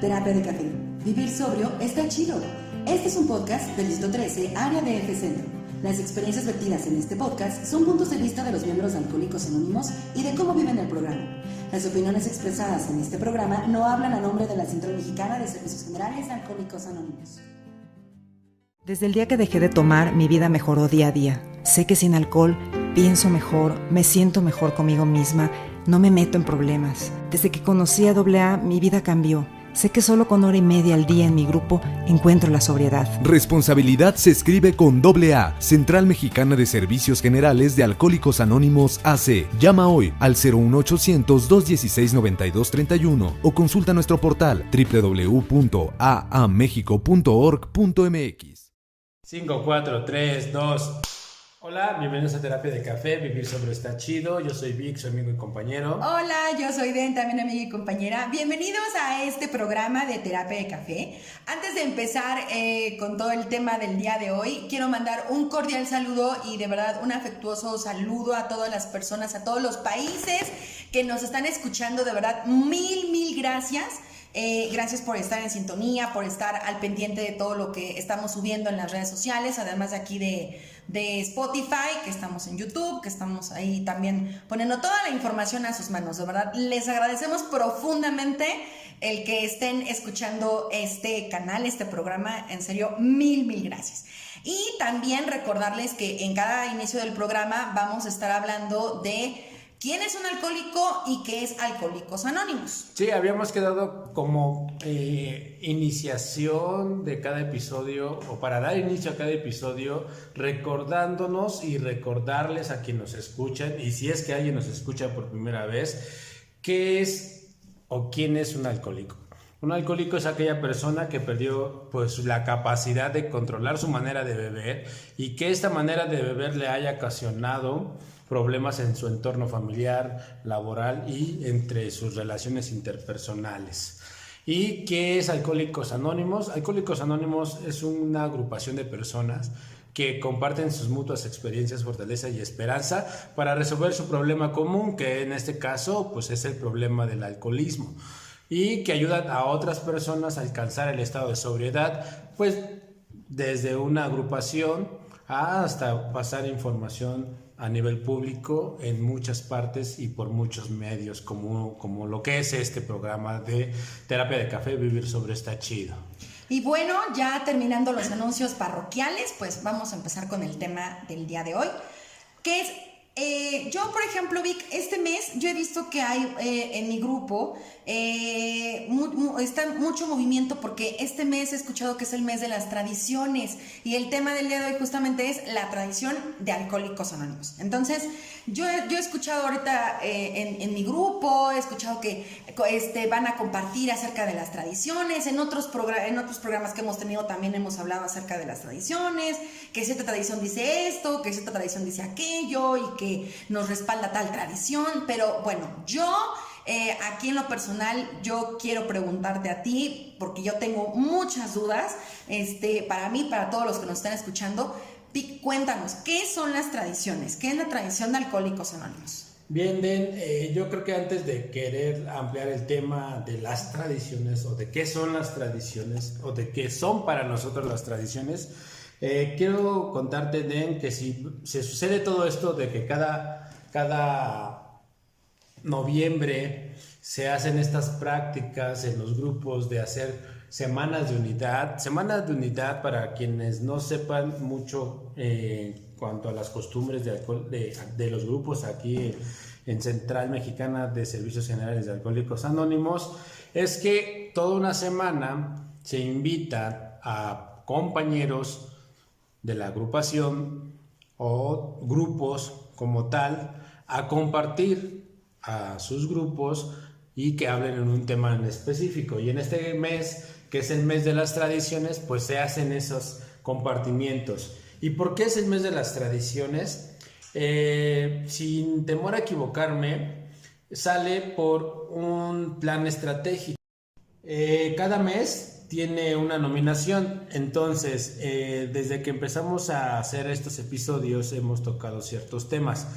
Terapia de café. Vivir sobrio está chido. Este es un podcast del Distrito 13, área de F Centro. Las experiencias vertidas en este podcast son puntos de vista de los miembros de Alcohólicos Anónimos y de cómo viven el programa. Las opiniones expresadas en este programa no hablan a nombre de la Central Mexicana de Servicios Generales de Alcohólicos Anónimos. Desde el día que dejé de tomar, mi vida mejoró día a día. Sé que sin alcohol pienso mejor, me siento mejor conmigo misma, no me meto en problemas. Desde que conocí a AA, mi vida cambió. Sé que solo con hora y media al día en mi grupo encuentro la sobriedad. Responsabilidad se escribe con AA, Central Mexicana de Servicios Generales de Alcohólicos Anónimos AC. Llama hoy al 01800-216-9231 o consulta nuestro portal www.aamexico.org.mx. 5, 4, 3, 2... Hola, bienvenidos a Terapia de Café, Vivir Sobre está chido. Yo soy Vic, su amigo y compañero. Hola, yo soy Den, también amiga y compañera. Bienvenidos a este programa de Terapia de Café. Antes de empezar con todo el tema del día de hoy, quiero mandar un cordial saludo y de verdad un afectuoso saludo a todas las personas, a todos los países que nos están escuchando. De verdad, mil gracias. Gracias por estar en sintonía, por estar al pendiente de todo lo que estamos subiendo en las redes sociales, además de aquí de Spotify, que estamos en YouTube, que estamos ahí también poniendo toda la información a sus manos. De verdad, les agradecemos profundamente el que estén escuchando este canal, este programa. En serio, mil gracias. Y también recordarles que en cada inicio del programa vamos a estar hablando de ¿quién es un alcohólico y qué es Alcohólicos Anónimos? Sí, habíamos quedado como iniciación de cada episodio, o para dar inicio a cada episodio, recordándonos y recordarles a quienes nos escuchan, y si es que alguien nos escucha por primera vez, ¿qué es o quién es un alcohólico? Un alcohólico es aquella persona que perdió pues la capacidad de controlar su manera de beber y que esta manera de beber le haya ocasionado problemas en su entorno familiar, laboral y entre sus relaciones interpersonales. ¿Y qué es Alcohólicos Anónimos? Alcohólicos Anónimos es una agrupación de personas que comparten sus mutuas experiencias, fortaleza y esperanza para resolver su problema común, que en este caso pues es el problema del alcoholismo, y que ayudan a otras personas a alcanzar el estado de sobriedad, pues desde una agrupación hasta pasar información a nivel público en muchas partes y por muchos medios, como lo que es este programa de Terapia de Café, Vivir Sobre está chido. Y bueno, ya terminando los anuncios parroquiales, pues vamos a empezar con el tema del día de hoy, que es, yo por ejemplo, Vic, este mes yo he visto que hay en mi grupo está mucho movimiento, porque este mes he escuchado que es el mes de las tradiciones y el tema del día de hoy justamente es la tradición de Alcohólicos Anónimos. Entonces yo he escuchado ahorita en mi grupo, he escuchado que van a compartir acerca de las tradiciones. En otros programas que hemos tenido también hemos hablado acerca de las tradiciones, que cierta tradición dice esto, que cierta tradición dice aquello y que nos respalda tal tradición. Pero bueno, yo aquí en lo personal yo quiero preguntarte a ti, porque yo tengo muchas dudas, para mí, para todos los que nos están escuchando. Vic, cuéntanos, ¿qué son las tradiciones? ¿Qué es la tradición de Alcohólicos Anónimos? Bien, Den, yo creo que antes de querer ampliar el tema de las tradiciones, o de qué son las tradiciones, o de qué son para nosotros las tradiciones, quiero contarte, Den, que si se sucede todo esto de que cada noviembre se hacen estas prácticas en los grupos de hacer semanas de unidad. Semanas de unidad, para quienes no sepan mucho cuanto a las costumbres de los grupos aquí en Central Mexicana de Servicios Generales de Alcohólicos Anónimos, es que toda una semana se invita a compañeros de la agrupación o grupos como tal a compartir a sus grupos y que hablen en un tema en específico. Y en este mes, que es el mes de las tradiciones, pues se hacen esos compartimientos. ¿Y por qué es el mes de las tradiciones? Sin temor a equivocarme, sale por un plan estratégico. Cada mes tiene una nominación. Entonces, desde que empezamos a hacer estos episodios hemos tocado ciertos temas.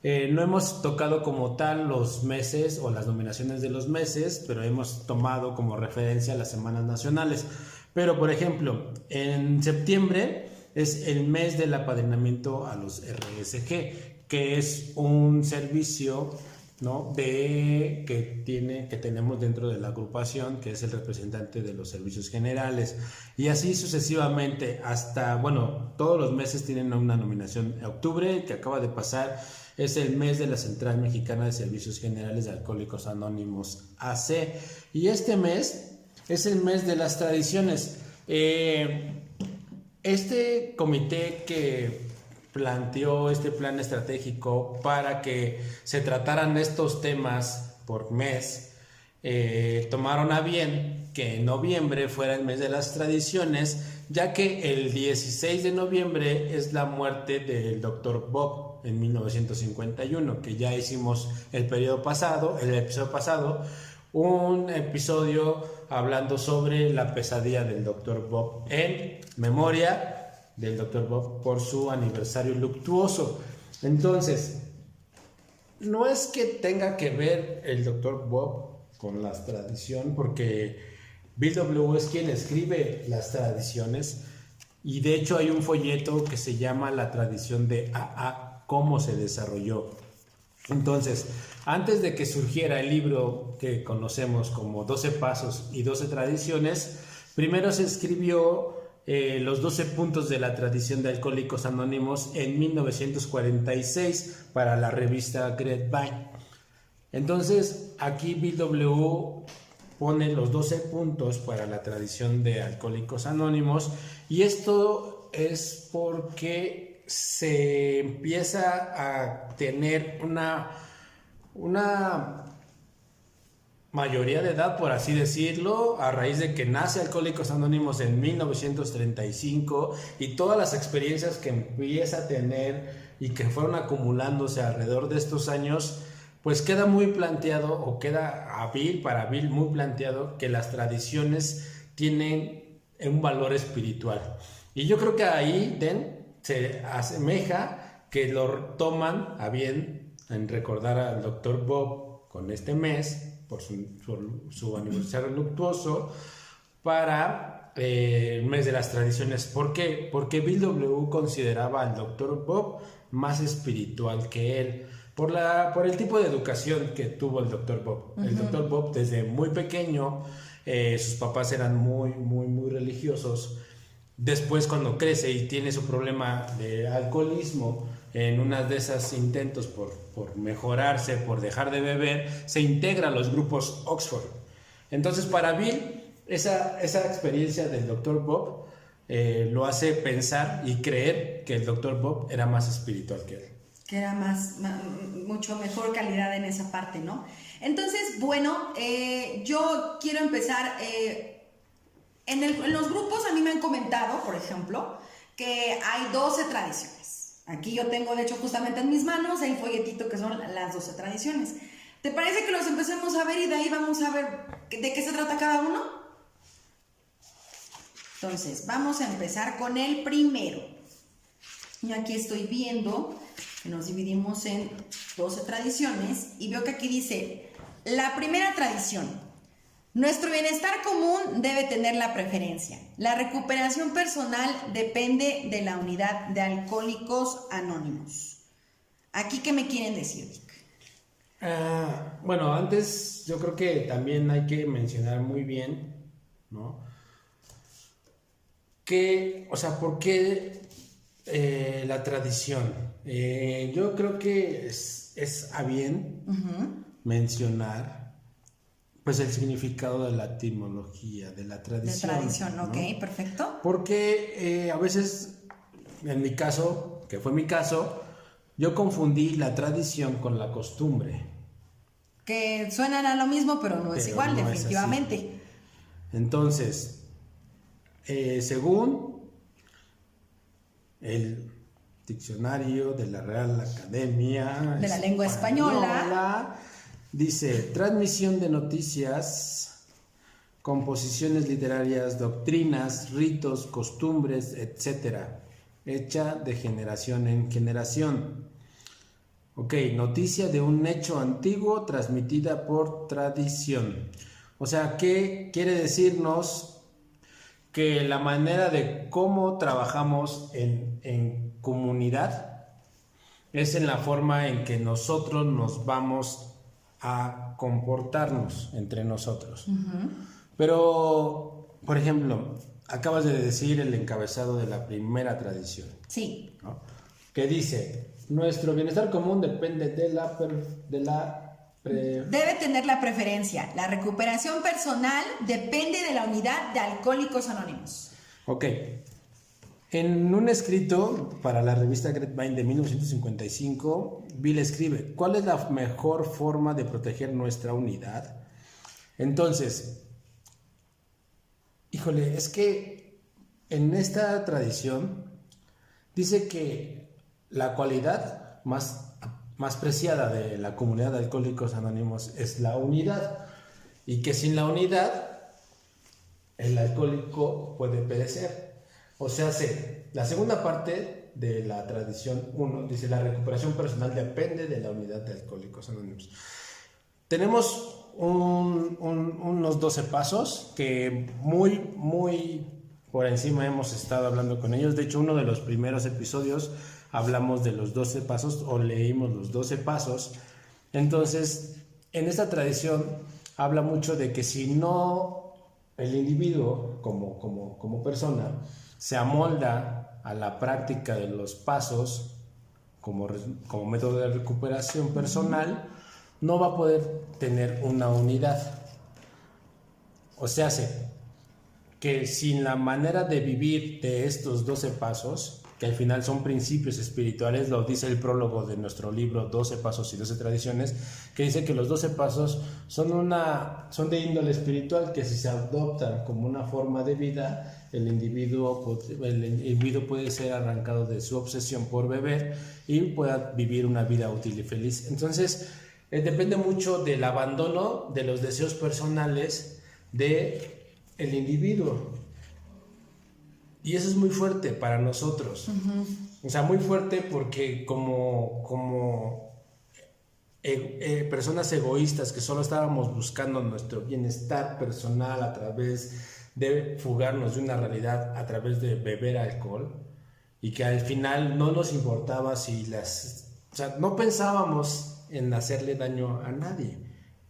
No hemos tocado como tal los meses o las nominaciones de los meses, pero hemos tomado como referencia las semanas nacionales. Pero, por ejemplo, en septiembre es el mes del apadrinamiento a los RSG, que es un servicio, ¿no?, que tenemos dentro de la agrupación, que es el representante de los servicios generales, y así sucesivamente hasta, todos los meses tienen una nominación. Octubre, que acaba de pasar, es el mes de la Central Mexicana de Servicios Generales de Alcohólicos Anónimos AC, y este mes es el mes de las tradiciones. Este comité que planteó este plan estratégico para que se trataran estos temas por mes, tomaron a bien que en noviembre fuera el mes de las tradiciones, ya que el 16 de noviembre es la muerte del Dr. Bob en 1951, que ya hicimos el episodio pasado, un episodio hablando sobre la pesadilla del Dr. Bob en memoria del Dr. Bob por su aniversario luctuoso. Entonces, no es que tenga que ver el Dr. Bob con la tradición, porque Bill W. es quien escribe las tradiciones, y de hecho hay un folleto que se llama La tradición de AA, cómo se desarrolló. Entonces, antes de que surgiera el libro que conocemos como 12 Pasos y 12 Tradiciones, primero se escribió los 12 puntos de la tradición de Alcohólicos Anónimos en 1946 para la revista Grapevine. Entonces, aquí Bill W. pone los 12 puntos para la tradición de Alcohólicos Anónimos, y esto es porque se empieza a tener una mayoría de edad, por así decirlo, a raíz de que nace Alcohólicos Anónimos en 1935, y todas las experiencias que empieza a tener y que fueron acumulándose alrededor de estos años, pues queda muy planteado, o queda para Bill muy planteado, que las tradiciones tienen un valor espiritual. Y yo creo que ahí se asemeja que lo toman a bien en recordar al Dr. Bob con este mes, por su aniversario luctuoso, para el mes de las tradiciones. ¿Por qué? Porque Bill W. consideraba al Dr. Bob más espiritual que él, por el tipo de educación que tuvo el Dr. Bob. Uh-huh. El Dr. Bob desde muy pequeño, sus papás eran muy, muy, muy religiosos. Después, cuando crece y tiene su problema de alcoholismo, en una de esos intentos por mejorarse, por dejar de beber, se integra a los grupos Oxford. Entonces, para Bill, esa experiencia del Dr. Bob lo hace pensar y creer que el Dr. Bob era más espiritual que él. Que era mucho mejor calidad en esa parte, ¿no? Entonces, yo quiero empezar. En los grupos a mí me han comentado, por ejemplo, que hay 12 tradiciones. Aquí yo tengo, de hecho, justamente en mis manos el folletito que son las 12 tradiciones. ¿Te parece que los empecemos a ver y de ahí vamos a ver de qué se trata cada uno? Entonces, vamos a empezar con el primero. Yo aquí estoy viendo que nos dividimos en 12 tradiciones y veo que aquí dice, la primera tradición: nuestro bienestar común debe tener la preferencia. La recuperación personal depende de la unidad de Alcohólicos Anónimos. ¿Aquí qué me quieren decir, Vic? Antes yo creo que también hay que mencionar muy bien, ¿no?, ¿por qué la tradición? Yo creo que es a bien mencionar pues el significado de la etimología, de la tradición. De tradición, ¿no? Ok, perfecto. Porque a veces, en mi caso, que fue mi caso, yo confundí la tradición con la costumbre. Que suenan a lo mismo, pero no es igual, no definitivamente. Es así. Entonces, según el diccionario de la Real Academia de la Lengua Española, dice: transmisión de noticias, composiciones literarias, doctrinas, ritos, costumbres, etc., hecha de generación en generación. Ok, noticia de un hecho antiguo transmitida por tradición. O sea, ¿qué quiere decirnos? Que la manera de cómo trabajamos en comunidad es en la forma en que nosotros nos vamos a comportarnos entre nosotros. Pero, por ejemplo, acabas de decir el encabezado de la primera tradición. Sí. ¿No? Que dice, nuestro bienestar común depende Debe tener la preferencia. La recuperación personal depende de la unidad de Alcohólicos Anónimos. Ok. En un escrito para la revista Grapevine de 1955, Bill escribe, ¿cuál es la mejor forma de proteger nuestra unidad? Entonces, híjole, es que en esta tradición dice que la cualidad más preciada de la comunidad de Alcohólicos Anónimos es la unidad, y que sin la unidad el alcohólico puede perecer. O sea, la segunda parte de la tradición 1 dice, la recuperación personal depende de la unidad de Alcohólicos Anónimos. Tenemos unos 12 pasos que muy por encima hemos estado hablando con ellos. De hecho, uno de los primeros episodios hablamos de los 12 pasos o leímos los 12 pasos. Entonces, en esta tradición habla mucho de que si no el individuo como persona se amolda a la práctica de los pasos como método de recuperación personal, no va a poder tener una unidad. O sea, que sin la manera de vivir de estos 12 pasos, que al final son principios espirituales, lo dice el prólogo de nuestro libro 12 pasos y 12 tradiciones, que dice que los 12 pasos son de índole espiritual, que si se adoptan como una forma de vida, el individuo puede ser arrancado de su obsesión por beber y pueda vivir una vida útil y feliz. Entonces, depende mucho del abandono de los deseos personales del individuo. Y eso es muy fuerte para nosotros. O sea, muy fuerte porque como personas egoístas que solo estábamos buscando nuestro bienestar personal a través de fugarnos de una realidad a través de beber alcohol, y que al final no nos importaba o sea, no pensábamos en hacerle daño a nadie.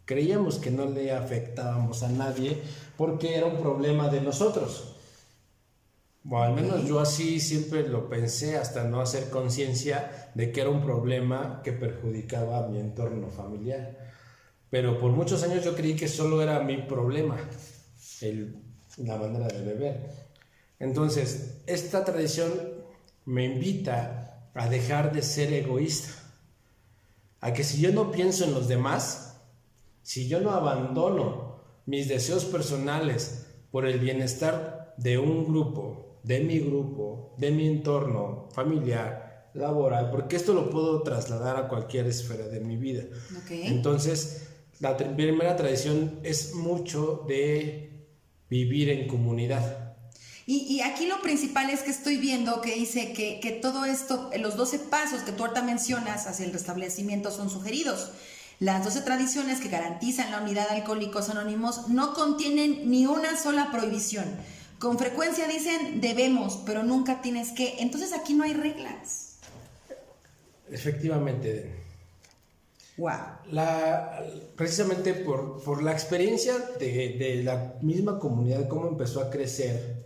Creíamos que no le afectábamos a nadie porque era un problema de nosotros. O al menos yo así siempre lo pensé, hasta no hacer conciencia de que era un problema que perjudicaba a mi entorno familiar. Pero por muchos años yo creí que solo era mi problema, la manera de beber. Entonces, esta tradición me invita a dejar de ser egoísta, a que si yo no pienso en los demás, si yo no abandono mis deseos personales por el bienestar de un grupo, de mi entorno familiar, laboral, porque esto lo puedo trasladar a cualquier esfera de mi vida. Okay. Entonces, la primera tradición es mucho de vivir en comunidad. Y aquí lo principal es que estoy viendo que dice que todo esto, los 12 pasos que tú ahorita mencionas hacia el restablecimiento son sugeridos. Las 12 tradiciones que garantizan la unidad de Alcohólicos Anónimos no contienen ni una sola prohibición. Con frecuencia dicen debemos, pero nunca tienes que. Entonces aquí no hay reglas. Efectivamente. Wow. Precisamente por la experiencia de la misma comunidad, cómo empezó a crecer.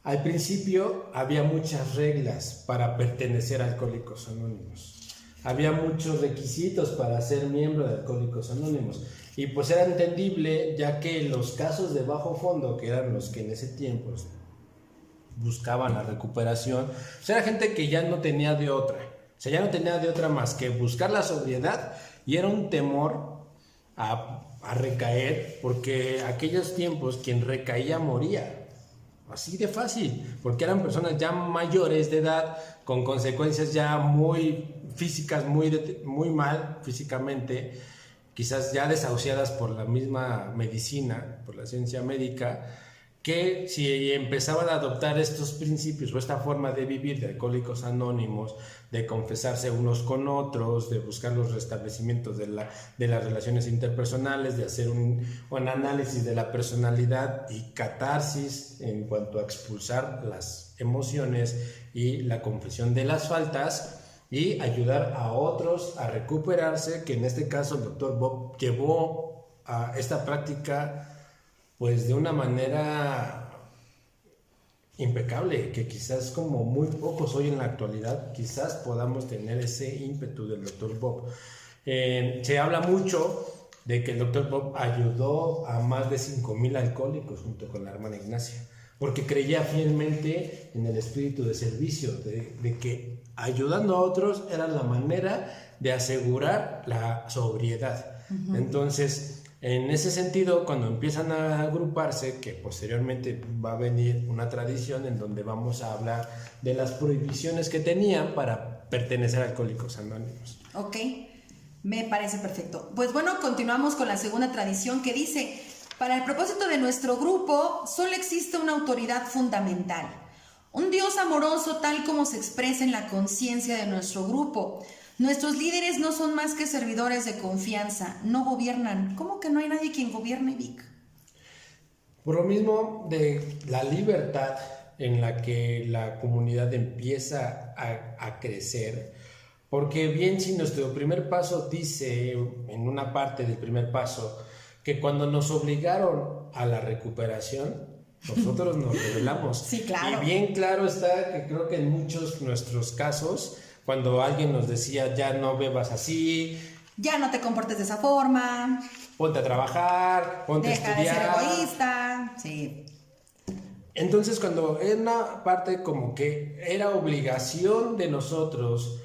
Al principio había muchas reglas para pertenecer a Alcohólicos Anónimos. Había muchos requisitos para ser miembro de Alcohólicos Anónimos. Y pues era entendible, ya que los casos de bajo fondo, que eran los que en ese tiempo buscaban la recuperación, pues era gente que ya no tenía de otra. O sea, ya no tenía de otra más que buscar la sobriedad, y era un temor a recaer, porque aquellos tiempos quien recaía moría. Así de fácil, porque eran personas ya mayores de edad, con consecuencias ya muy físicas, muy mal físicamente, quizás ya desahuciadas por la misma medicina, por la ciencia médica, que si empezaban a adoptar estos principios o esta forma de vivir de Alcohólicos Anónimos, de confesarse unos con otros, de buscar los restablecimientos de las relaciones interpersonales, de hacer un análisis de la personalidad y catarsis en cuanto a expulsar las emociones y la confesión de las faltas y ayudar a otros a recuperarse, que en este caso el Dr. Bob llevó a esta práctica pues de una manera impecable, que quizás como muy pocos hoy en la actualidad, quizás podamos tener ese ímpetu del Dr. Bob. Se habla mucho de que el Dr. Bob ayudó a más de 5,000 alcohólicos junto con la hermana Ignacia, porque creía fielmente en el espíritu de servicio, de que ayudando a otros era la manera de asegurar la sobriedad. Uh-huh. Entonces, en ese sentido, cuando empiezan a agruparse, que posteriormente va a venir una tradición en donde vamos a hablar de las prohibiciones que tenían para pertenecer a Alcohólicos Anónimos. Ok, me parece perfecto. Pues bueno, continuamos con la segunda tradición que dice: para el propósito de nuestro grupo, solo existe una autoridad fundamental, un Dios amoroso tal como se expresa en la conciencia de nuestro grupo. Nuestros líderes no son más que servidores de confianza, no gobiernan. ¿Cómo que no hay nadie quien gobierne, Vic? Por lo mismo de la libertad en la que la comunidad empieza a crecer, porque bien si nuestro primer paso dice, en una parte del primer paso, que cuando nos obligaron a la recuperación, nosotros nos rebelamos. Sí, claro. Y bien claro está que creo que en muchos nuestros casos, cuando alguien nos decía, ya no bebas así, ya no te comportes de esa forma, ponte a trabajar, ponte a estudiar. Deja de ser egoísta, sí. Entonces, cuando en una parte como que era obligación de nosotros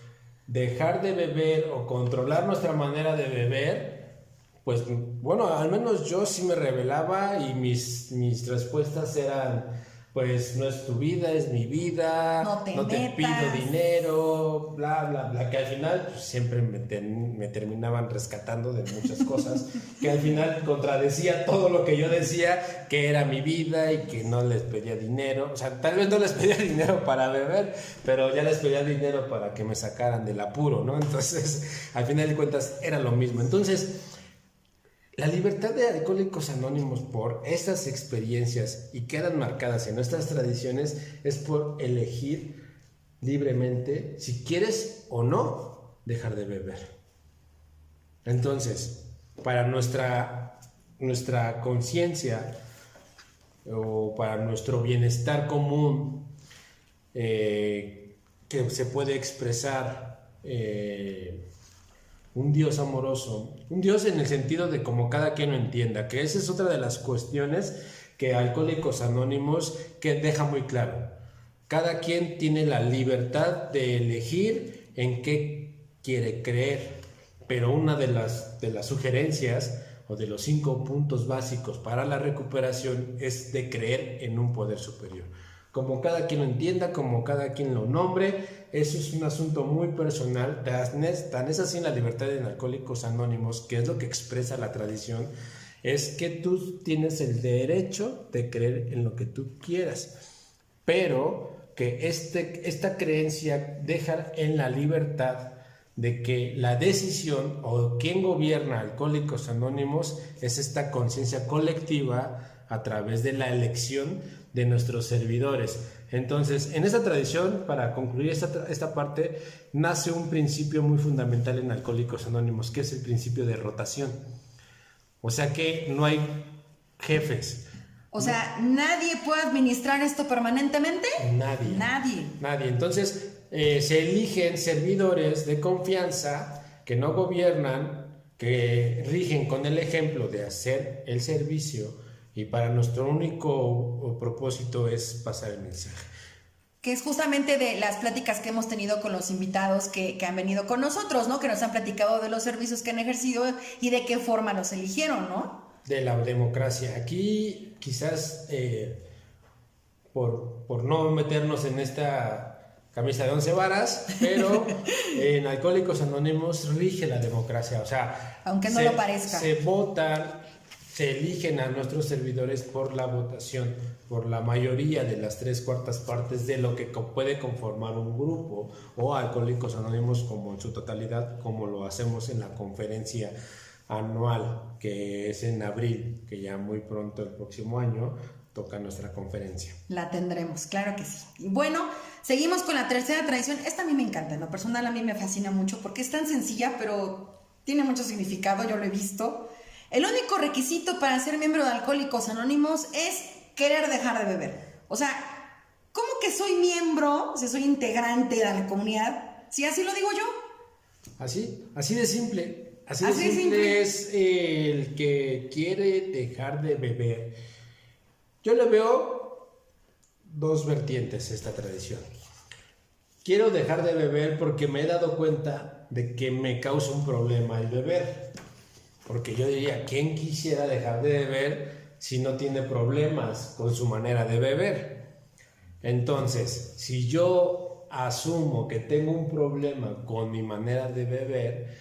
dejar de beber o controlar nuestra manera de beber, pues bueno, al menos yo sí me rebelaba y mis respuestas eran: pues no es tu vida, es mi vida, no te pido dinero, bla, bla, bla, que al final pues, siempre me terminaban rescatando de muchas cosas, que al final contradecía todo lo que yo decía, que era mi vida y que no les pedía dinero. O sea, tal vez no les pedía dinero para beber, pero ya les pedía dinero para que me sacaran del apuro, ¿no? Entonces, al final de cuentas, era lo mismo. Entonces, la libertad de Alcohólicos Anónimos por estas experiencias y quedan marcadas en nuestras tradiciones es por elegir libremente si quieres o no dejar de beber. Entonces, para nuestra conciencia o para nuestro bienestar común, que se puede expresar un Dios amoroso, un Dios en el sentido de como cada quien lo entienda, que esa es otra de las cuestiones que Alcohólicos Anónimos que deja muy claro. Cada quien tiene la libertad de elegir en qué quiere creer, pero una de las sugerencias o de los 5 puntos básicos para la recuperación es de creer en un poder superior. Como cada quien lo entienda, como cada quien lo nombre, eso es un asunto muy personal. Tan es así en la libertad en Alcohólicos Anónimos, que es lo que expresa la tradición, es que tú tienes el derecho de creer en lo que tú quieras, pero que esta creencia deja en la libertad de que la decisión o quien gobierna Alcohólicos Anónimos es esta conciencia colectiva a través de la elección de nuestros servidores. Entonces, en esta tradición, para concluir esta parte, nace un principio muy fundamental en Alcohólicos Anónimos, que es el principio de rotación. O sea que no hay jefes. O sea, ¿nadie puede administrar esto permanentemente? Nadie. Entonces, se eligen servidores de confianza que no gobiernan, que rigen con el ejemplo de hacer el servicio, y para nuestro único propósito es pasar el mensaje. Que es justamente de las pláticas que hemos tenido con los invitados que han venido con nosotros, ¿no? Que nos han platicado de los servicios que han ejercido y de qué forma los eligieron, ¿no? De la democracia. Aquí quizás por no meternos en esta camisa de 11 varas, pero en Alcohólicos Anónimos rige la democracia. O sea, aunque no lo parezca. Se votan se eligen a nuestros servidores por la votación, por la mayoría de las 3/4 partes de lo que puede conformar un grupo o Alcohólicos Anónimos como en su totalidad, como lo hacemos en la conferencia anual, que es en abril, que ya muy pronto el próximo año toca nuestra conferencia. La tendremos, claro que sí. Y bueno, seguimos con la tercera tradición. Esta a mí me encanta, en lo personal a mí me fascina mucho porque es tan sencilla, pero tiene mucho significado, yo lo he visto. El único requisito para ser miembro de Alcohólicos Anónimos es querer dejar de beber. O sea, ¿cómo que soy miembro, si soy integrante de la comunidad, si así lo digo yo? Así de simple. Así de simple es el que quiere dejar de beber. Yo le veo dos vertientes a esta tradición. Quiero dejar de beber porque me he dado cuenta de que me causa un problema el beber. Porque yo diría, ¿quién quisiera dejar de beber si no tiene problemas con su manera de beber? Entonces, si yo asumo que tengo un problema con mi manera de beber,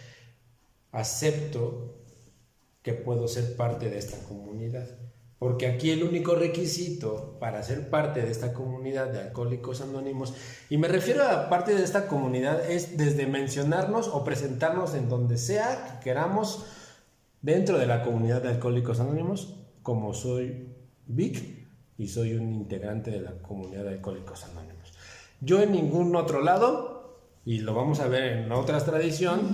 acepto que puedo ser parte de esta comunidad. Porque aquí el único requisito para ser parte de esta comunidad de Alcohólicos Anónimos, y me refiero a parte de esta comunidad, es desde mencionarnos o presentarnos en donde sea que queramos dentro de la comunidad de Alcohólicos Anónimos, como soy Vic y soy un integrante de la comunidad de Alcohólicos Anónimos. Yo en ningún otro lado, y lo vamos a ver en otras tradiciones,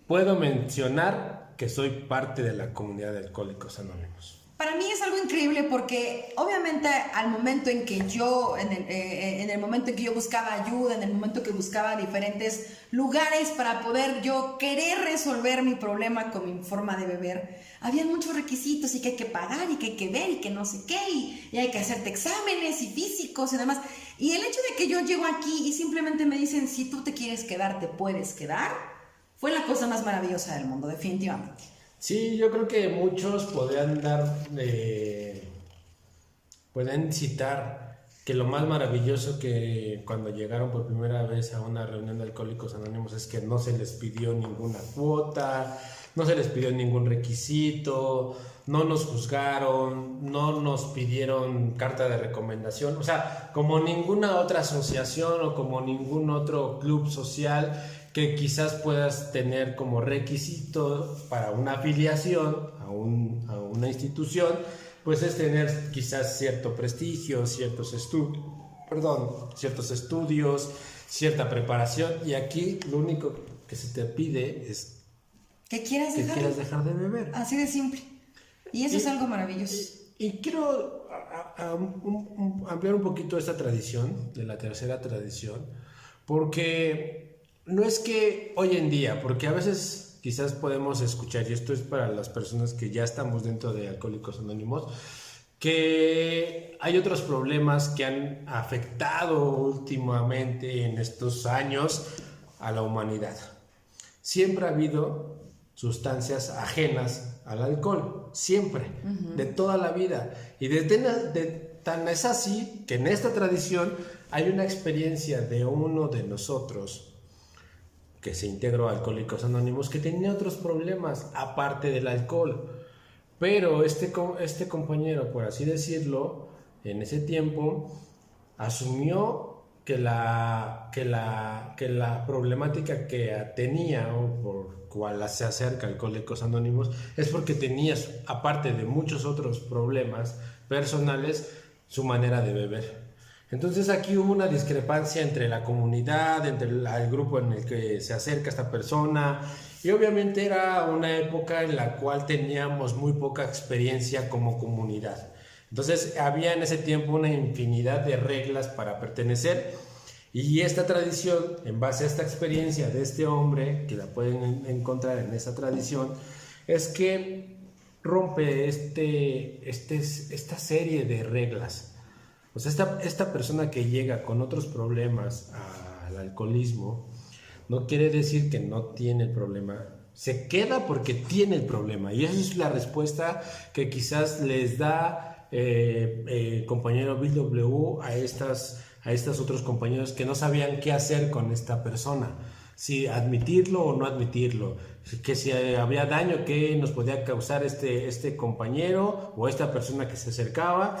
puedo mencionar que soy parte de la comunidad de Alcohólicos Anónimos. Para mí es algo increíble porque obviamente al momento en que yo, en el momento en que yo buscaba ayuda, en el momento que buscaba diferentes lugares para poder yo querer resolver mi problema con mi forma de beber, había muchos requisitos y que hay que pagar y que hay que ver y que no sé qué y hay que hacerte exámenes y físicos y demás. Y el hecho de que yo llego aquí y simplemente me dicen, si tú te quieres quedar, te puedes quedar, fue la cosa más maravillosa del mundo, definitivamente. Sí, yo creo que muchos podrían pueden citar que lo más maravilloso que cuando llegaron por primera vez a una reunión de Alcohólicos Anónimos es que no se les pidió ninguna cuota, no se les pidió ningún requisito, no nos juzgaron, no nos pidieron carta de recomendación, o sea, como ninguna otra asociación o como ningún otro club social que quizás puedas tener como requisito para una afiliación a una institución, pues es tener quizás cierto prestigio, ciertos estudios, cierta preparación, y aquí lo único que se te pide es que quieras dejar de beber. Así de simple. Y eso es algo maravilloso. Y quiero ampliar un poquito esta tradición, de la tercera tradición, porque no es que hoy en día, porque a veces quizás podemos escuchar, y esto es para las personas que ya estamos dentro de Alcohólicos Anónimos, que hay otros problemas que han afectado últimamente en estos años a la humanidad. Siempre ha habido sustancias ajenas al alcohol, siempre, de toda la vida. Y tan es así que en esta tradición hay una experiencia de uno de nosotros que se integró a Alcohólicos Anónimos, que tenía otros problemas aparte del alcohol, pero este compañero, por así decirlo, en ese tiempo asumió que la problemática que tenía o por cual se acerca a Alcohólicos Anónimos es porque tenía, aparte de muchos otros problemas personales, su manera de beber. Entonces aquí hubo una discrepancia entre la comunidad, entre el grupo en el que se acerca esta persona, y obviamente era una época en la cual teníamos muy poca experiencia como comunidad. Entonces había en ese tiempo una infinidad de reglas para pertenecer, y esta tradición, en base a esta experiencia de este hombre, que la pueden encontrar en esa tradición, es que rompe esta serie de reglas. O sea, esta persona que llega con otros problemas al alcoholismo, no quiere decir que no tiene el problema. Se queda porque tiene el problema. Y esa es la respuesta que quizás les da el compañero Bill W. a estos otros compañeros que no sabían qué hacer con esta persona. si admitirlo o no admitirlo, que si había daño que nos podía causar este compañero o esta persona que se acercaba.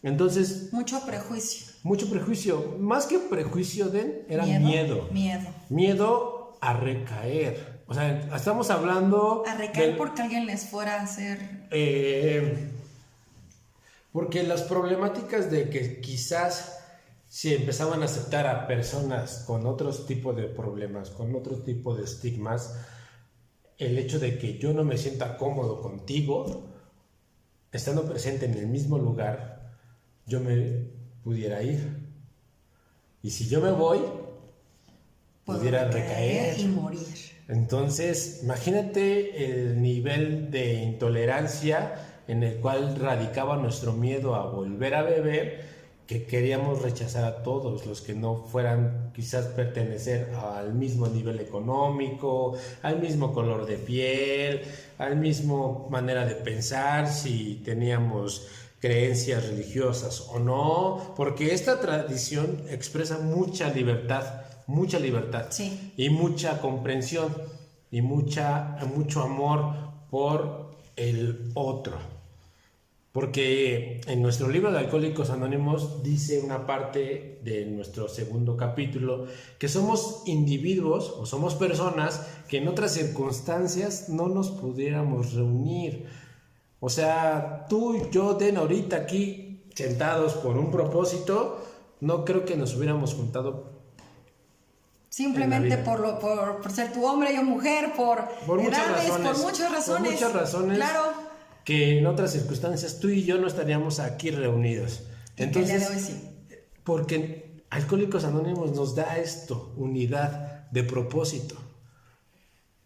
Entonces, mucho prejuicio, más que prejuicio, era miedo a recaer. O sea, estamos hablando a recaer porque alguien les fuera a hacer porque las problemáticas de que quizás si empezaban a aceptar a personas con otros tipos de problemas, con otro tipo de estigmas, el hecho de que yo no me sienta cómodo contigo, estando presente en el mismo lugar, yo me pudiera ir. Y si yo me voy, pudiera recaer y morir. Entonces, imagínate el nivel de intolerancia en el cual radicaba nuestro miedo a volver a beber, que queríamos rechazar a todos los que no fueran quizás pertenecer al mismo nivel económico, al mismo color de piel, al mismo manera de pensar, si teníamos creencias religiosas o no, porque esta tradición expresa mucha libertad, sí, y mucha comprensión y mucho amor por el otro. Porque en nuestro libro de Alcohólicos Anónimos dice una parte de nuestro segundo capítulo que somos individuos o somos personas que en otras circunstancias no nos pudiéramos reunir. O sea, tú y yo, Den, ahorita aquí sentados por un propósito, no creo que nos hubiéramos juntado simplemente por ser tu hombre y yo mujer, por edades, por muchas razones. Claro. Que en otras circunstancias tú y yo no estaríamos aquí reunidos. Entonces, el día de hoy sí. Porque Alcohólicos Anónimos nos da esto, unidad de propósito.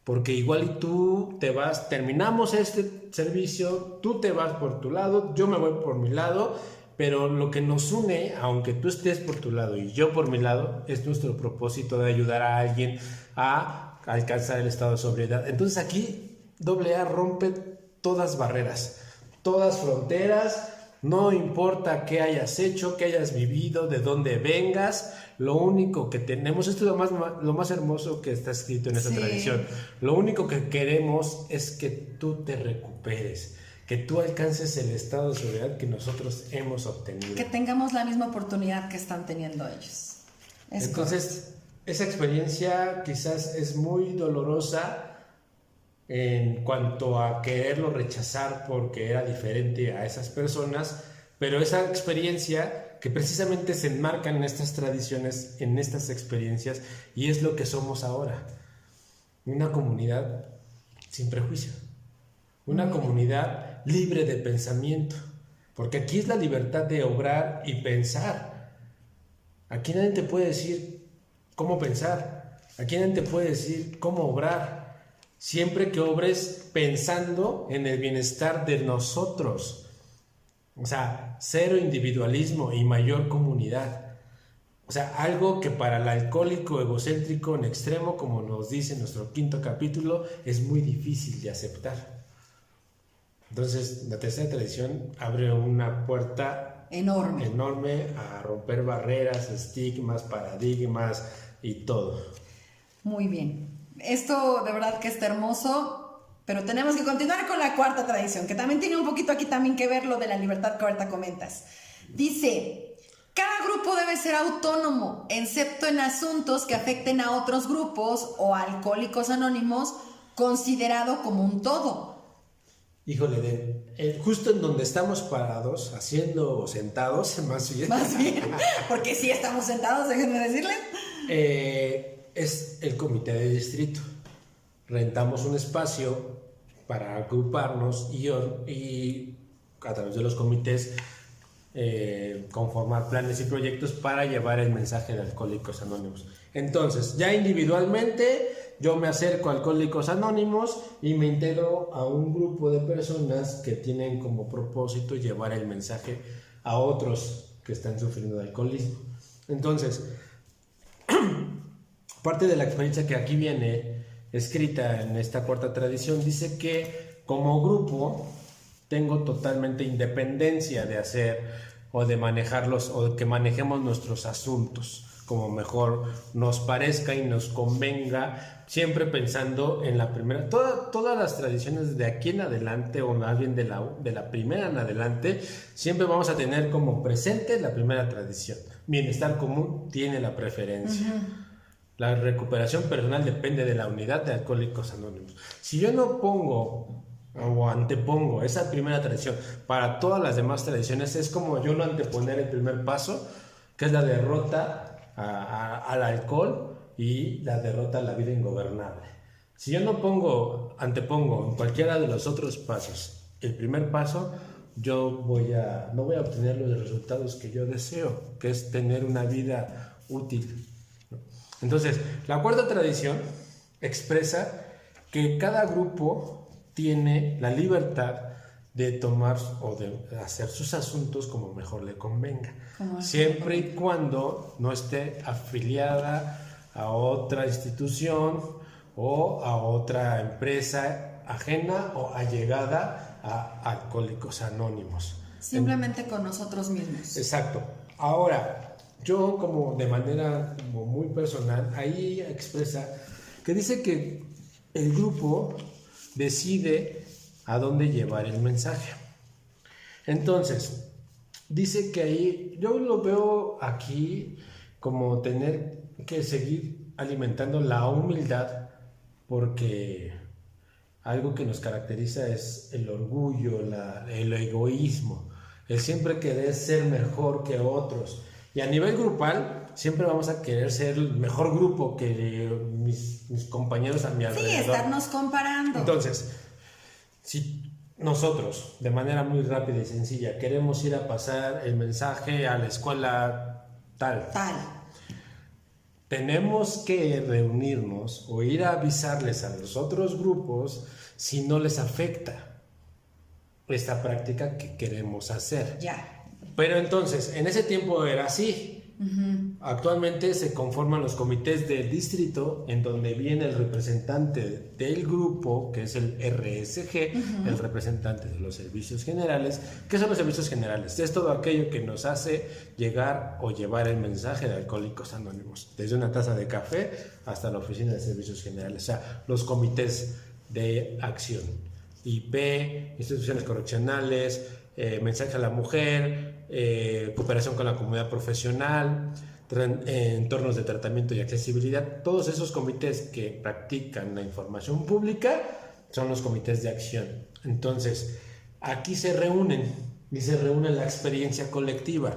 Porque igual y tú te vas, terminamos este servicio, tú te vas por tu lado, yo me voy por mi lado, pero lo que nos une, aunque tú estés por tu lado y yo por mi lado, es nuestro propósito de ayudar a alguien a alcanzar el estado de sobriedad. Entonces aquí AA rompe todas barreras, todas fronteras, no importa qué hayas hecho, qué hayas vivido, de dónde vengas, lo único que tenemos, esto es lo más hermoso que está escrito en esta tradición, lo único que queremos es que tú te recuperes, que tú alcances el estado de sobriedad que nosotros hemos obtenido. Que tengamos la misma oportunidad que están teniendo ellos. Entonces, esa experiencia quizás es muy dolorosa en cuanto a quererlo rechazar porque era diferente a esas personas, pero esa experiencia que precisamente se enmarca en estas tradiciones, en estas experiencias, y es lo que somos ahora, una comunidad sin prejuicio, una comunidad libre de pensamiento, porque aquí es la libertad de obrar y pensar. Aquí nadie te puede decir cómo pensar, aquí nadie te puede decir cómo obrar, siempre que obres pensando en el bienestar de nosotros. O sea, cero individualismo y mayor comunidad. O sea, algo que para el alcohólico egocéntrico en extremo, como nos dice nuestro quinto capítulo, es muy difícil de aceptar. Entonces, la tercera tradición abre una puerta enorme a romper barreras, estigmas, paradigmas y todo. Muy bien. Esto de verdad que está hermoso, pero tenemos que continuar con la cuarta tradición, que también tiene un poquito aquí también que ver lo de la libertad que ahorita comentas. Dice, cada grupo debe ser autónomo, excepto en asuntos que afecten a otros grupos o a Alcohólicos Anónimos, considerado como un todo. Híjole, justo en donde estamos parados, haciendo o sentados, más bien, porque sí estamos sentados, déjenme decirles. Es el comité de distrito. Rentamos un espacio para agruparnos y a través de los comités conformar planes y proyectos para llevar el mensaje de Alcohólicos Anónimos. Entonces, ya individualmente, yo me acerco a Alcohólicos Anónimos y me integro a un grupo de personas que tienen como propósito llevar el mensaje a otros que están sufriendo de alcoholismo. Entonces, parte de la experiencia que aquí viene escrita en esta cuarta tradición dice que como grupo tengo totalmente independencia de hacer o de manejarlos o que manejemos nuestros asuntos como mejor nos parezca y nos convenga, siempre pensando en la primera. Todas las tradiciones de aquí en adelante, o más bien de la primera en adelante, siempre vamos a tener como presente la primera tradición. Bienestar común tiene la preferencia. La recuperación personal depende de la unidad de Alcohólicos Anónimos. Si yo no pongo o antepongo esa primera tradición para todas las demás tradiciones, es como yo no anteponer el primer paso, que es la derrota al alcohol y la derrota a la vida ingobernable. Si yo no antepongo en cualquiera de los otros pasos el primer paso, yo no voy a obtener los resultados que yo deseo, que es tener una vida útil. Entonces, la cuarta tradición expresa que cada grupo tiene la libertad de tomar o de hacer sus asuntos como mejor le convenga, siempre y cuando no esté afiliada a otra institución o a otra empresa ajena o allegada a Alcohólicos Anónimos. Simplemente con nosotros mismos. Exacto. Ahora, yo como de manera como muy personal, ahí expresa que dice que el grupo decide a dónde llevar el mensaje. Entonces, dice que ahí, yo lo veo aquí como tener que seguir alimentando la humildad, porque algo que nos caracteriza es el orgullo, el egoísmo, el siempre querer ser mejor que otros. Y a nivel grupal, siempre vamos a querer ser el mejor grupo que mis compañeros a mi alrededor. Sí, estarnos comparando. Entonces, si nosotros, de manera muy rápida y sencilla, queremos ir a pasar el mensaje a la escuela tal, tenemos que reunirnos o ir a avisarles a los otros grupos si no les afecta esta práctica que queremos hacer. Ya. Pero entonces, en ese tiempo era así. Actualmente se conforman los comités del distrito, en donde viene el representante del grupo, que es el RSG, el representante de los servicios generales. ¿Qué son los servicios generales? Es todo aquello que nos hace llegar o llevar el mensaje de Alcohólicos Anónimos, desde una taza de café hasta la oficina de servicios generales, o sea, los comités de acción, IP, instituciones correccionales, mensaje a la mujer, cooperación con la comunidad profesional, entornos de tratamiento y accesibilidad. Todos esos comités que practican la información pública son los comités de acción. Entonces, aquí se reúne la experiencia colectiva,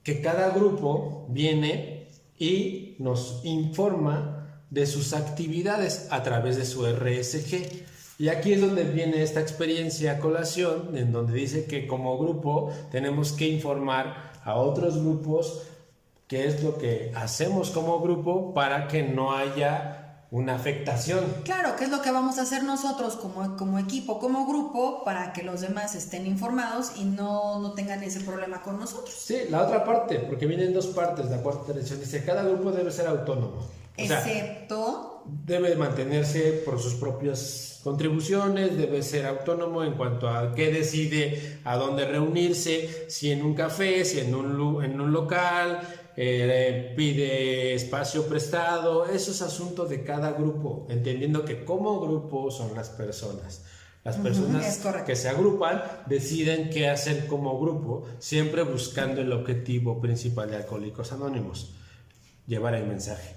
que cada grupo viene y nos informa de sus actividades a través de su RSG. Y aquí es donde viene esta experiencia a colación, en donde dice que como grupo tenemos que informar a otros grupos qué es lo que hacemos como grupo para que no haya una afectación. Claro, ¿qué es lo que vamos a hacer nosotros como equipo, como grupo, para que los demás estén informados y no tengan ese problema con nosotros? Sí, la otra parte, porque vienen dos partes, la cuarta tradición dice, cada grupo debe ser autónomo. Excepto... debe mantenerse por sus propias contribuciones, debe ser autónomo en cuanto a qué decide, a dónde reunirse, si en un café, si en un local, pide espacio prestado. Eso es asunto de cada grupo, entendiendo que como grupo son las personas. Las personas que se agrupan deciden qué hacer como grupo, siempre buscando el objetivo principal de Alcohólicos Anónimos, llevar el mensaje.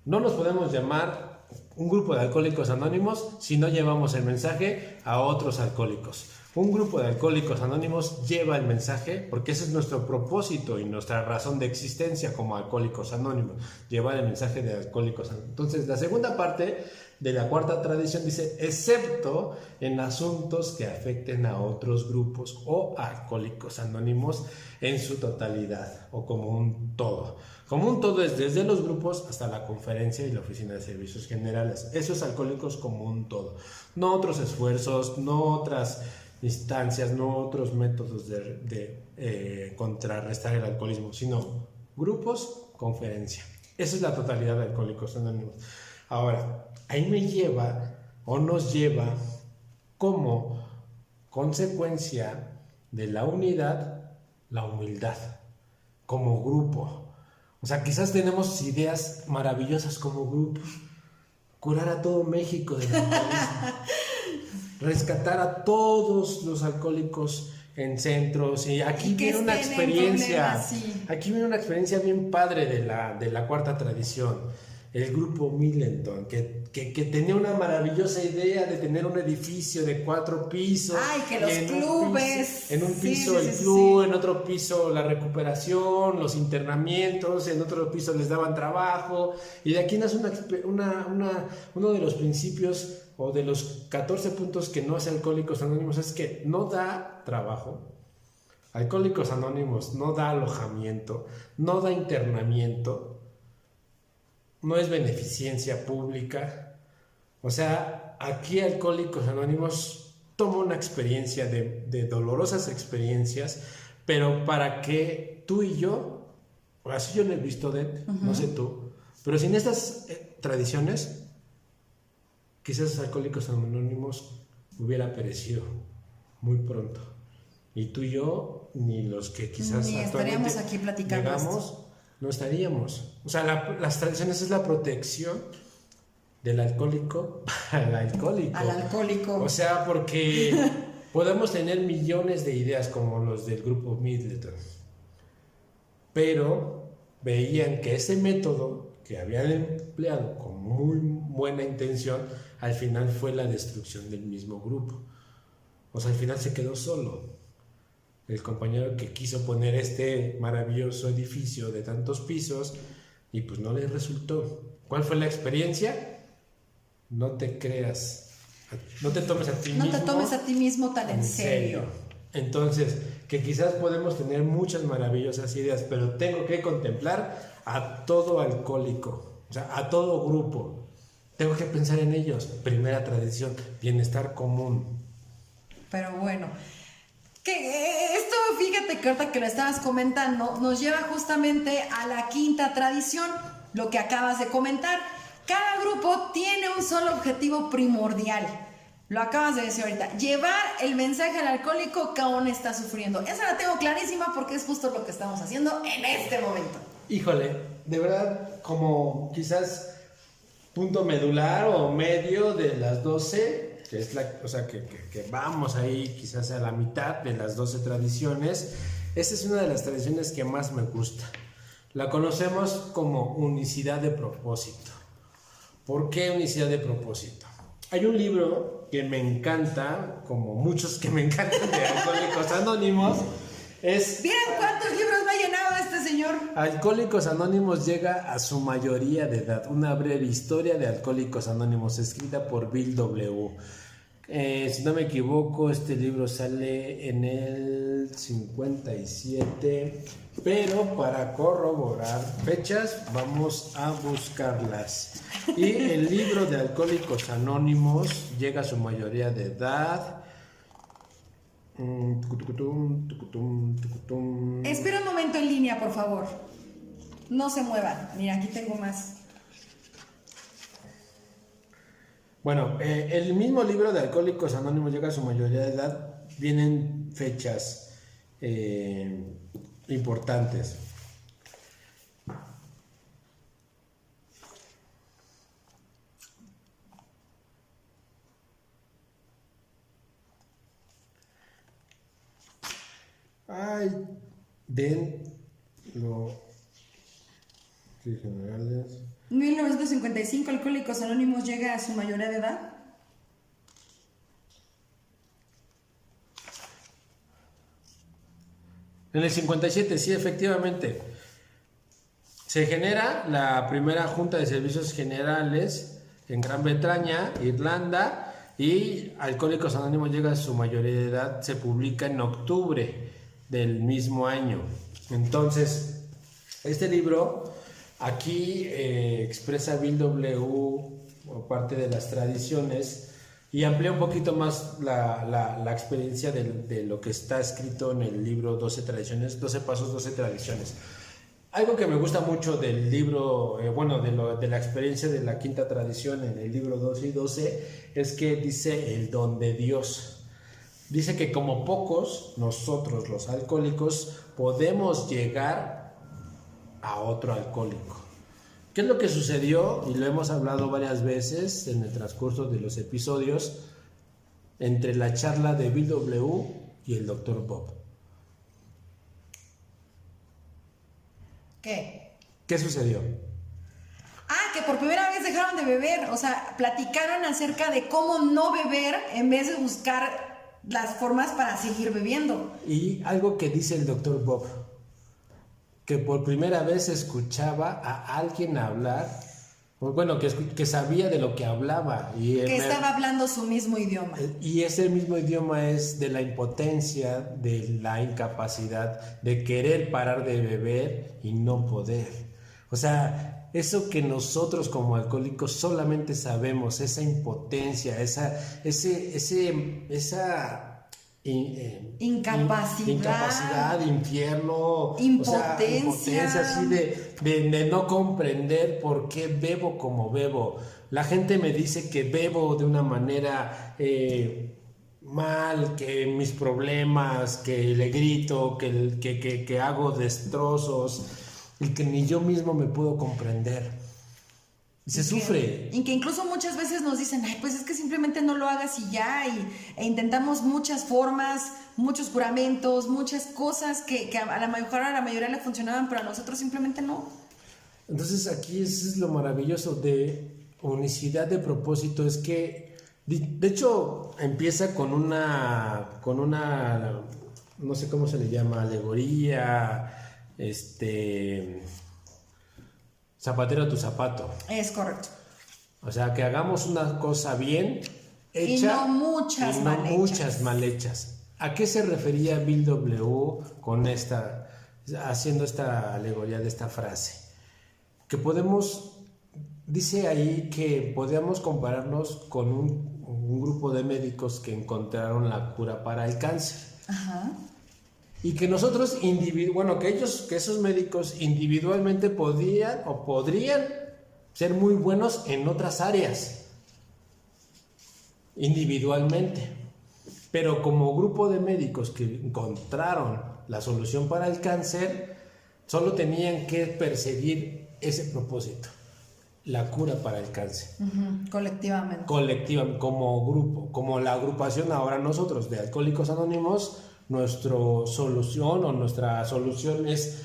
No nos podemos llamar un grupo de Alcohólicos Anónimos si no llevamos el mensaje a otros alcohólicos. Un grupo de Alcohólicos Anónimos lleva el mensaje porque ese es nuestro propósito y nuestra razón de existencia como Alcohólicos Anónimos, llevar el mensaje de Alcohólicos Anónimos. Entonces, la segunda parte de la cuarta tradición dice, excepto en asuntos que afecten a otros grupos o a Alcohólicos Anónimos en su totalidad o como un todo. Como un todo es desde los grupos hasta la conferencia y la oficina de servicios generales. Eso es Alcohólicos como un todo. No otros esfuerzos, no otras instancias, no otros métodos de contrarrestar el alcoholismo, sino grupos, conferencia. Esa es la totalidad de Alcohólicos Anónimos. Ahora, ahí nos lleva como consecuencia de la unidad, la humildad como grupo. O sea, quizás tenemos ideas maravillosas como grupo, curar a todo México del alcoholismo, rescatar a todos los alcohólicos en centros, y aquí viene una experiencia, aquí viene una experiencia bien padre de la cuarta tradición. El grupo Millenton, que tenía una maravillosa idea de tener un edificio de 4 pisos. Ay, que los clubes. En un piso el club, en otro piso la recuperación, los internamientos, en otro piso les daban trabajo. Y de aquí nace uno de los principios o de los 14 puntos que no hace Alcohólicos Anónimos, es que no da trabajo. Alcohólicos Anónimos no da alojamiento, no da internamiento, no es beneficencia pública. O sea, aquí Alcohólicos Anónimos toma una experiencia de dolorosas experiencias, pero para que tú y yo, así yo lo he visto no sé tú, pero sin estas tradiciones, quizás Alcohólicos Anónimos hubiera perecido muy pronto. Y tú y yo, ni los que quizás ni estaríamos aquí platicando llegamos, no estaríamos. O sea, las tradiciones es la protección del alcohólico al alcohólico. Al alcohólico. O sea, porque podemos tener millones de ideas como los del grupo Middleton, pero veían que ese método que habían empleado con muy buena intención, al final fue la destrucción del mismo grupo. O sea, al final se quedó solo el compañero que quiso poner este maravilloso edificio de tantos pisos y pues no le resultó. ¿Cuál fue la experiencia? No te creas, no te tomes a ti mismo. No te tomes a ti mismo tan en serio. Entonces, que quizás podemos tener muchas maravillosas ideas, pero tengo que contemplar a todo alcohólico, o sea, a todo grupo. Tengo que pensar en ellos. Primera tradición, bienestar común. Pero bueno, que esto, fíjate que ahorita que lo estabas comentando, nos lleva justamente a la quinta tradición, lo que acabas de comentar. Cada grupo tiene un solo objetivo primordial. Lo acabas de decir ahorita, llevar el mensaje al alcohólico que aún está sufriendo. Esa la tengo clarísima porque es justo lo que estamos haciendo en este momento. Híjole, de verdad, como quizás punto medular o medio de las 12, que es o sea, que vamos ahí quizás a la mitad de las 12 tradiciones. Esta es una de las tradiciones que más me gusta. La conocemos como unicidad de propósito. ¿Por qué unicidad de propósito? Hay un libro que me encanta, como muchos que me encantan de Alcohólicos Anónimos. ¿Vieron cuántos libros me ha llenado este señor? Alcohólicos Anónimos llega a su mayoría de edad. Una breve historia de Alcohólicos Anónimos, escrita por Bill W. Si no me equivoco, este libro sale en el 57, pero para corroborar fechas vamos a buscarlas. Y el libro de Alcohólicos Anónimos llega a su mayoría de edad. Espera un momento en línea, por favor. No se muevan. Mira, aquí tengo más. Bueno, el mismo libro de Alcohólicos Anónimos llega a su mayoría de edad. Vienen fechas importantes. Ay, generales. 1955, Alcohólicos Anónimos llega a su mayoría de edad. En el 57, sí, efectivamente. Se genera la primera Junta de Servicios Generales en Gran Bretaña, Irlanda, y Alcohólicos Anónimos llega a su mayoría de edad. Se publica en octubre del mismo año. Entonces, este libro aquí expresa Bill W. o parte de las tradiciones y amplía un poquito más la experiencia de lo que está escrito en el libro 12 tradiciones, 12 pasos, 12 tradiciones. Algo que me gusta mucho del libro, de la experiencia de la quinta tradición en el libro 12 y 12, es que dice el don de Dios. Dice que como pocos, nosotros los alcohólicos podemos llegar a otro alcohólico. ¿Qué es lo que sucedió? Y lo hemos hablado varias veces en el transcurso de los episodios entre la charla de Bill W. y el Dr. Bob. ¿Qué sucedió? Que por primera vez dejaron de beber, o sea, platicaron acerca de cómo no beber en vez de buscar las formas para seguir bebiendo. Y algo que dice el Dr. Bob, que por primera vez escuchaba a alguien hablar, bueno, que sabía de lo que hablaba. Que estaba hablando su mismo idioma. Y ese mismo idioma es de la impotencia, de la incapacidad, de querer parar de beber y no poder. O sea, eso que nosotros como alcohólicos solamente sabemos, esa impotencia, esa incapacidad, infierno, impotencia así de no comprender por qué bebo como bebo. La gente me dice que bebo de una manera mal, que mis problemas, que le grito, que hago destrozos y que ni yo mismo me puedo comprender. Se sufre. Y que incluso muchas veces nos dicen, pues es que simplemente no lo hagas y ya, e intentamos muchas formas, muchos juramentos, muchas cosas que a la mayoría le funcionaban, pero a nosotros simplemente no. Entonces aquí eso es lo maravilloso de unicidad de propósito, es que, de hecho, empieza con una, no sé cómo se le llama, alegoría, zapatero a tu zapato. Es correcto. O sea, que hagamos una cosa bien hecha y no muchas mal hechas. ¿A qué se refería Bill W. haciendo esta alegoría de esta frase? Que dice ahí que podíamos compararnos con un grupo de médicos que encontraron la cura para el cáncer. Ajá. Y que nosotros, que esos médicos individualmente podrían ser muy buenos en otras áreas, individualmente. Pero como grupo de médicos que encontraron la solución para el cáncer, solo tenían que perseguir ese propósito, la cura para el cáncer. Colectivamente, como grupo, como la agrupación ahora nosotros de Alcohólicos Anónimos. Nuestra solución es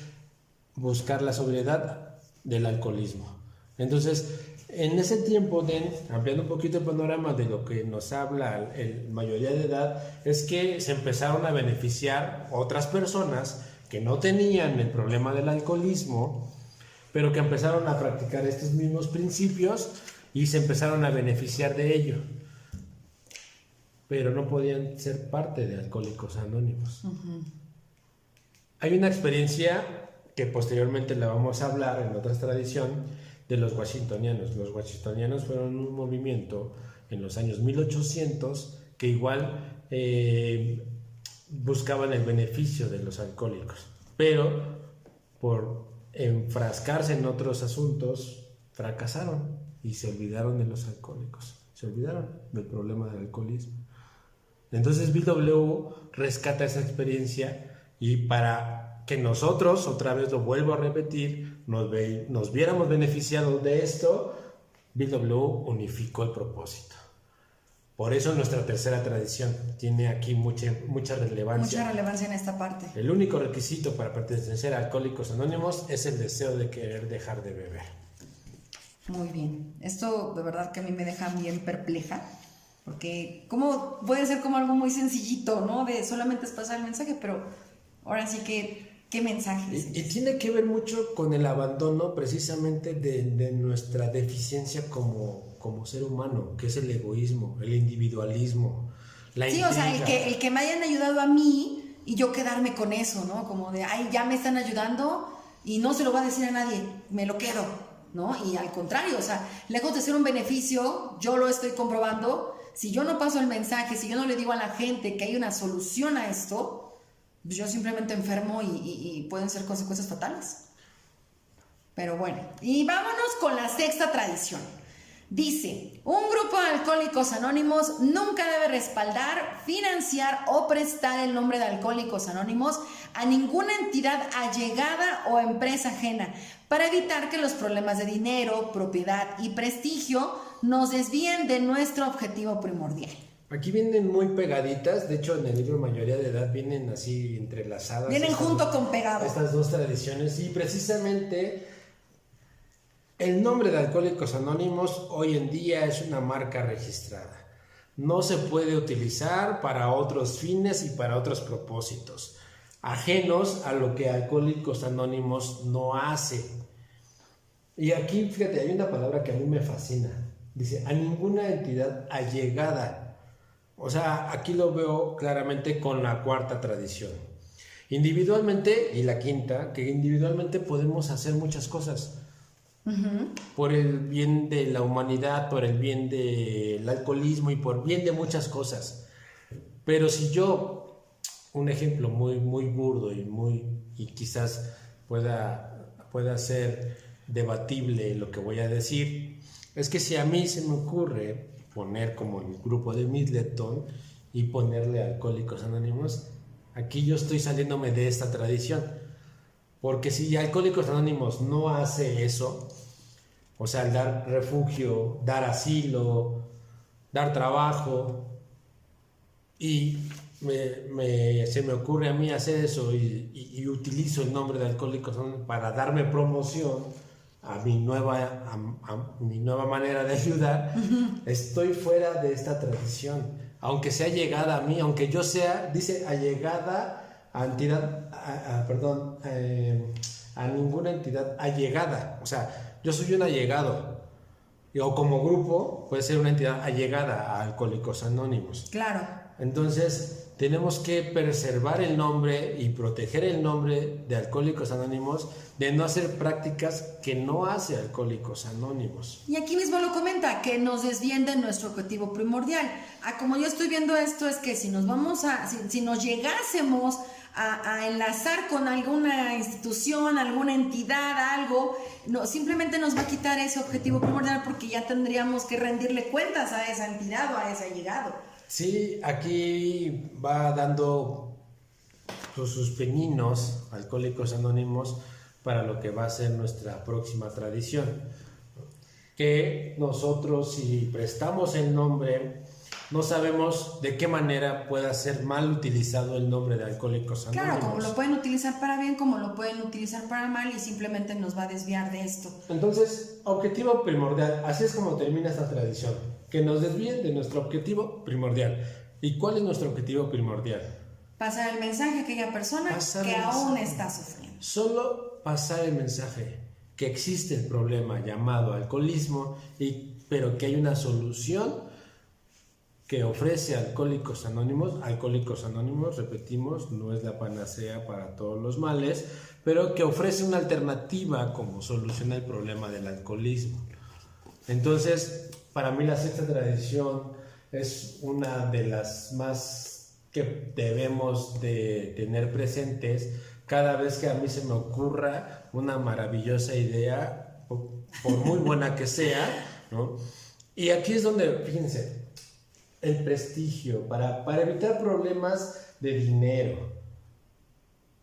buscar la sobriedad del alcoholismo. Entonces, en ese tiempo, ampliando un poquito el panorama de lo que nos habla el mayoría de edad, es que se empezaron a beneficiar otras personas que no tenían el problema del alcoholismo, pero que empezaron a practicar estos mismos principios y se empezaron a beneficiar de ello. Pero no podían ser parte de Alcohólicos Anónimos. Hay una experiencia que posteriormente la vamos a hablar en otra tradición de los washingtonianos. Los washingtonianos fueron un movimiento en los años 1800 que igual buscaban el beneficio de los alcohólicos, pero por enfrascarse en otros asuntos fracasaron y se olvidaron de los alcohólicos, se olvidaron del problema del alcoholismo. Entonces Bill W. rescata esa experiencia y para que nosotros, otra vez lo vuelvo a repetir, nos viéramos beneficiados de esto, Bill W. unificó el propósito. Por eso nuestra tercera tradición tiene aquí mucha relevancia. Mucha relevancia en esta parte. El único requisito para pertenecer a Alcohólicos Anónimos es el deseo de querer dejar de beber. Muy bien. Esto de verdad que a mí me deja bien perpleja. Porque ¿cómo puede ser como algo muy sencillito, ¿no? De solamente es pasar el mensaje, pero ahora sí que, ¿qué mensaje es? Y tiene que ver mucho con el abandono precisamente de nuestra deficiencia como ser humano, que es el egoísmo, el individualismo, la intriga. O sea, el que me hayan ayudado a mí y yo quedarme con eso, ¿no? Como de, ya me están ayudando y no se lo voy a decir a nadie, me lo quedo, ¿no? Y al contrario, o sea, lejos de ser un beneficio, yo lo estoy comprobando. Si yo no paso el mensaje, si yo no le digo a la gente que hay una solución a esto, pues yo simplemente enfermo y pueden ser consecuencias fatales. Pero bueno, y vámonos con la sexta tradición. Dice, un grupo de alcohólicos anónimos nunca debe respaldar, financiar o prestar el nombre de Alcohólicos Anónimos a ninguna entidad allegada o empresa ajena para evitar que los problemas de dinero, propiedad y prestigio nos desvíen de nuestro objetivo primordial. Aquí vienen muy pegaditas, de hecho en el libro Mayoría de Edad vienen así entrelazadas. Vienen junto con pegado. Estas dos tradiciones y precisamente el nombre de Alcohólicos Anónimos hoy en día es una marca registrada. No se puede utilizar para otros fines y para otros propósitos, ajenos a lo que Alcohólicos Anónimos no hace. Y aquí, fíjate, hay una palabra que a mí me fascina. Dice, a ninguna entidad allegada. O sea, aquí lo veo claramente con la cuarta tradición. Individualmente, y la quinta, que individualmente podemos hacer muchas cosas. Por el bien de la humanidad, por el bien del alcoholismo y por bien de muchas cosas. Pero si yo, un ejemplo muy, muy burdo y quizás pueda ser debatible lo que voy a decir, es que si a mí se me ocurre poner como el grupo de Middleton y ponerle Alcohólicos Anónimos, aquí yo estoy saliéndome de esta tradición, porque si Alcohólicos Anónimos no hace eso, o sea, dar refugio, dar asilo, dar trabajo, y se me ocurre a mí hacer eso y utilizo el nombre de Alcohólicos Anónimos para darme promoción a mi nueva manera de ayudar, estoy fuera de esta tradición. Aunque sea allegada a mí, aunque yo sea, dice allegada a entidad, a ninguna entidad allegada. O sea, yo soy un allegado. O como grupo puede ser una entidad allegada a Alcohólicos Anónimos. Claro. Entonces, tenemos que preservar el nombre y proteger el nombre de Alcohólicos Anónimos, de no hacer prácticas que no hace Alcohólicos Anónimos. Y aquí mismo lo comenta, que nos desvíen de nuestro objetivo primordial. Como yo estoy viendo esto, es que si nos llegásemos a enlazar con alguna institución, alguna entidad, algo, no, simplemente nos va a quitar ese objetivo primordial porque ya tendríamos que rendirle cuentas a esa entidad o a ese allegado. Sí, aquí va dando sus pininos Alcohólicos Anónimos para lo que va a ser nuestra próxima tradición. Que nosotros, si prestamos el nombre, no sabemos de qué manera pueda ser mal utilizado el nombre de Alcohólicos Anónimos. Claro, como lo pueden utilizar para bien, como lo pueden utilizar para mal y simplemente nos va a desviar de esto. Entonces, objetivo primordial, así es como termina esta tradición, que nos desvíen de nuestro objetivo primordial. ¿Y cuál es nuestro objetivo primordial? Pasar el mensaje a aquella persona que aún está sufriendo. Solo pasar el mensaje que existe el problema llamado alcoholismo, pero que hay una solución que ofrece Alcohólicos Anónimos. Alcohólicos Anónimos, repetimos, no es la panacea para todos los males, pero que ofrece una alternativa como solución al problema del alcoholismo. Entonces, para mí la sexta tradición es una de las más que debemos de tener presentes cada vez que a mí se me ocurra una maravillosa idea, por muy buena que sea, ¿no? Y aquí es donde, fíjense, el prestigio, para evitar problemas de dinero,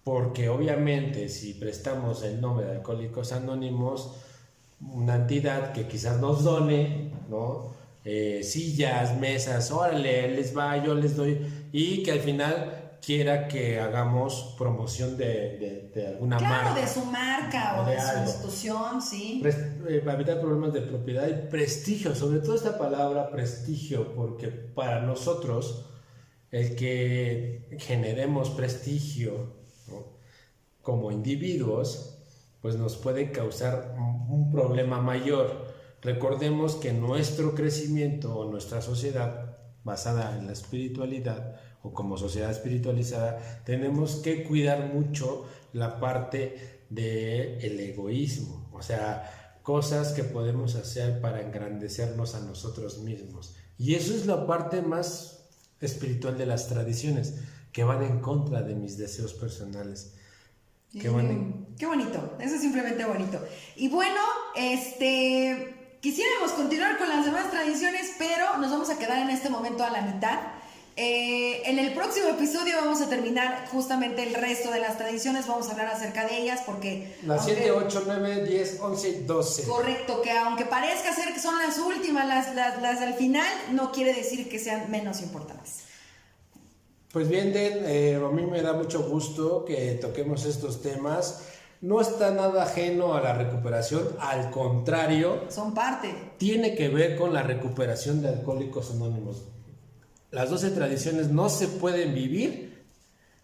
porque obviamente si prestamos el nombre de Alcohólicos Anónimos, una entidad que quizás nos done, ¿no? Sillas, mesas, órale, les va, yo les doy, y que al final quiera que hagamos promoción de alguna marca. Claro, de su marca o de su institución, sí. Para evitar problemas de propiedad y prestigio, sobre todo esta palabra prestigio, porque para nosotros el que generemos prestigio, ¿no? Como individuos, pues nos puede causar un problema mayor. Recordemos que nuestro crecimiento o nuestra sociedad basada en la espiritualidad o como sociedad espiritualizada, tenemos que cuidar mucho la parte del egoísmo, o sea, cosas que podemos hacer para engrandecernos a nosotros mismos. Y eso es la parte más espiritual de las tradiciones, que van en contra de mis deseos personales. Qué bonito, eso es simplemente bonito. Y bueno, quisiéramos continuar con las demás tradiciones, pero nos vamos a quedar en este momento a la mitad. En el próximo episodio vamos a terminar justamente el resto de las tradiciones, vamos a hablar acerca de ellas porque... Las 7, 8, 9, 10, 11, 12. Correcto, que aunque parezca ser que son las últimas, las del final, no quiere decir que sean menos importantes. Pues bien, Den, a mí me da mucho gusto que toquemos estos temas. No está nada ajeno a la recuperación, al contrario. Son parte. Tiene que ver con la recuperación de Alcohólicos Anónimos. Las 12 tradiciones no se pueden vivir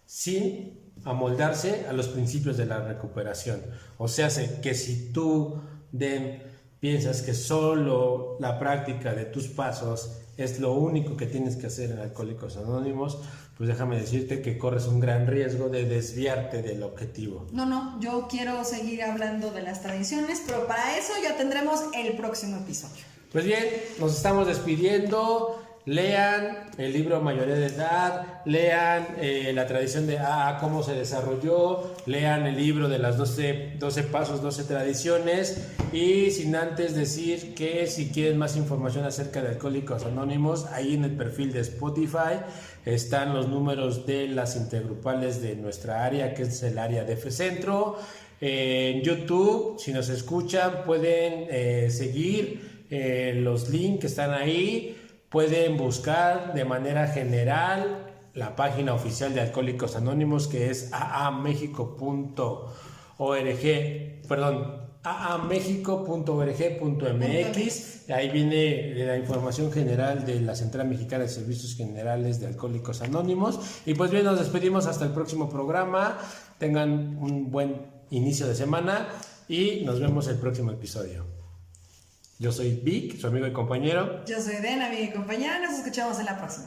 sin amoldarse a los principios de la recuperación. O sea, que si tú, Den, piensas que solo la práctica de tus pasos es lo único que tienes que hacer en Alcohólicos Anónimos, pues déjame decirte que corres un gran riesgo de desviarte del objetivo. No, yo quiero seguir hablando de las tradiciones, pero para eso ya tendremos el próximo episodio. Pues bien, nos estamos despidiendo. Lean el libro Mayoría de Edad, lean la tradición de AA, cómo se desarrolló, lean el libro de las 12 pasos, 12 tradiciones, y sin antes decir que si quieren más información acerca de Alcohólicos Anónimos, ahí en el perfil de Spotify están los números de las intergrupales de nuestra área, que es el área de F-Centro. En YouTube, si nos escuchan, pueden seguir los links que están ahí. Pueden buscar de manera general la página oficial de Alcohólicos Anónimos, que es aamexico.org.mx. Ahí viene la información general de la Central Mexicana de Servicios Generales de Alcohólicos Anónimos. Y pues bien, nos despedimos hasta el próximo programa. Tengan un buen inicio de semana y nos vemos el próximo episodio. Yo soy Vic, su amigo y compañero. Yo soy Den, amiga y compañera. Nos escuchamos en la próxima.